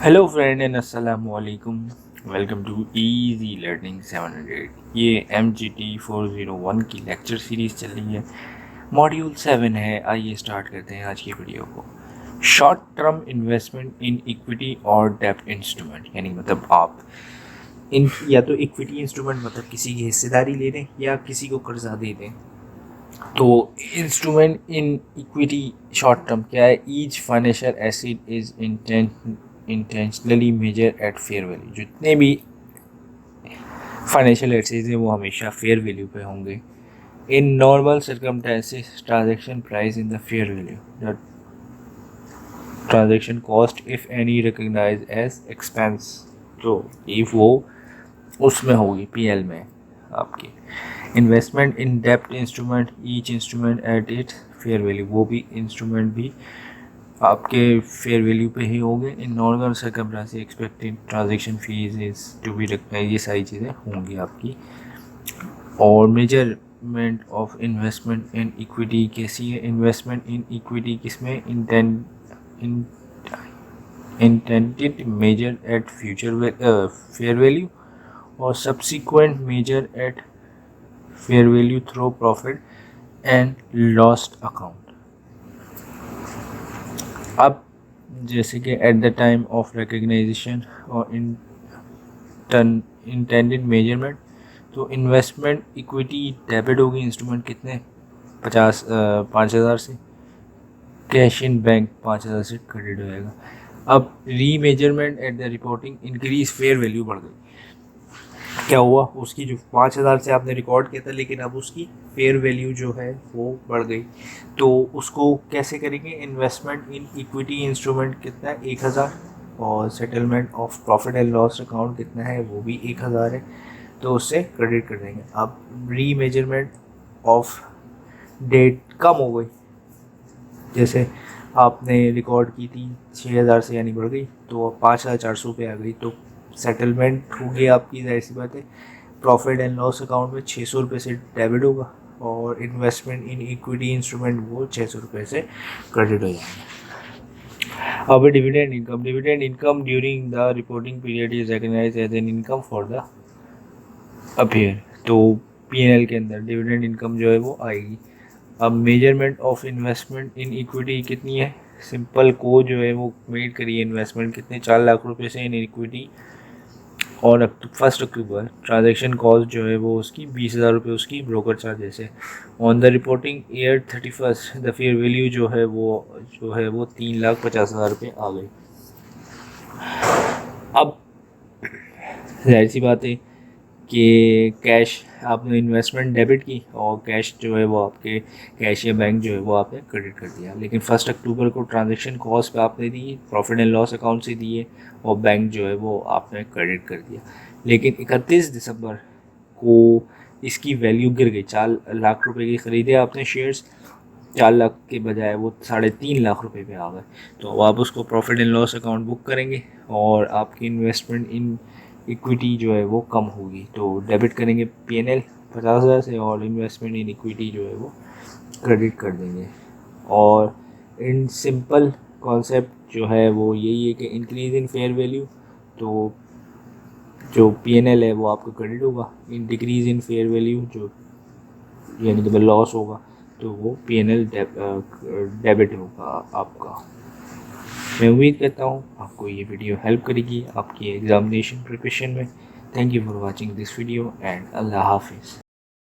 Hello friend and अस्सलाम वालेकुम। Welcome to easy learning 700। ये MGT 401 की लेक्चर सीरीज़ चल रही है। मॉड्यूल 7 है। आइए स्टार्ट करते हैं आज की वीडियो को। Short term investment in equity और डेब्ट इंस्ट्रूमेंट, यानी मतलब आप इन या तो इक्विटी इंस्ट्रूमेंट मतलब किसी की हिस्सेदारी ले लें या किसी को कर्जा दे दें। तो instrument in equity short term क्या है? Each financial asset is intentionally measure at fair value. जितने भी फाइनेंशियल एसेट्स हैं वो हमेशा फेयर वैल्यू पे होंगे। In normal circumstances transaction price in the fair value, the transaction cost if any recognise as expense, तो इफ वो उसमें होगी पीएल में आपकी। इन्वेस्टमेंट इन डेब्ट instrument, each instrument at it fair value, वो भी इंस्ट्रूमेंट भी आपके फेयर वैल्यू पे ही होंगे। In normal circumstances expected transaction fees is to be recognise, ये सारी चीज़ें होंगी आपकी। और measurement of investment in equity कैसी है? इन्वेस्टमेंट इन इक्विटी किसमें? Intended measure at future fair value और subsequent measure at fair value through profit and loss account. अब जैसे कि at the time of recognition और इंटेंडेड मेजरमेंट, तो investment equity debit होगी। इंस्ट्रूमेंट कितने? 5,000 से। कैश इन बैंक 5,000 से क्रेडिट हो जाएगा। अब री measurement at the reporting, increase fair value बढ़ गई। क्या हुआ? उसकी जो 5,000 से आपने रिकॉर्ड किया था, लेकिन अब उसकी फेयर वैल्यू जो है वो बढ़ गई। तो उसको कैसे करेंगे? इन्वेस्टमेंट इन इक्विटी इंस्ट्रूमेंट कितना है? 1,000। और settlement of profit and loss account कितना है? वो भी 1,000 है। तो उससे क्रेडिट कर देंगे। अब री मेजरमेंट ऑफ डेट कम हो गई। जैसे आपने रिकॉर्ड की थी 6,000 से, यानी बढ़ गई, तो 5,400 पे आ गई। तो सेटलमेंट होगी आपकी, जाहिर सी बात है, प्रॉफिट एंड लॉस अकाउंट में 600 रुपये से डेबिट होगा और इन्वेस्टमेंट इन इक्विटी इंस्ट्रूमेंट वो 600 रुपये से क्रेडिट हो जाएगा। अब dividend income during the reporting period is recognised as an income for the appear. तो पीएनएल के अंदर डिविडेंड इनकम जो है वो आएगी। अब measurement of investment in equity कितनी है? सिंपल को जो है वो मेड करिए। इन्वेस्टमेंट कितने? 4 लाख रुपए से इन इक्विटी। और 1 अक्टूबर ट्रांजैक्शन कॉस्ट जो है वो उसकी 20,000 रुपये उसकी ब्रोकर चार्जेस है। On the reporting year 31 the fair value जो है वो 3,50,000 रुपये आ गई। अब जाहिर सी बात है कि कैश आपने इन्वेस्टमेंट डेबिट की और कैश जो है वो आपके कैश या बैंक जो है वो आपने क्रेडिट कर दिया। लेकिन 1 अक्टूबर को ट्रांजैक्शन कॉस्ट पे आपने दी, प्रॉफिट एंड लॉस अकाउंट से दिए और बैंक जो है वो आपने क्रेडिट कर दिया। लेकिन 31 दिसंबर को इसकी वैल्यू गिर गई। 4 लाख रुपए की ख़रीदे आपने शेयर्स, 4 लाख के बजाय वो 3.5 लाख रुपए पे आ गए। तो अब आप उसको profit and loss account book करेंगे और आपकी इन्वेस्टमेंट इन इक्विटी जो है वो कम होगी। तो डेबिट करेंगे पीएनएल 50,000 से और इन्वेस्टमेंट इन इक्विटी जो है वो क्रेडिट कर देंगे। और इन सिंपल कॉन्सेप्ट जो है वो यही है कि इंक्रीज इन फेयर वैल्यू, तो जो पीएनएल है वो आपको क्रेडिट होगा। In decrease in fair value जो यानी कि लॉस होगा तो वो पीएनएल डेबिट होगा आपका। मैं उम्मीद करता हूँ आपको ये वीडियो हेल्प करेगी आपकी एग्जामिनेशन प्रिपरेशन में। Thank you for watching this video and अल्लाह हाफिज़।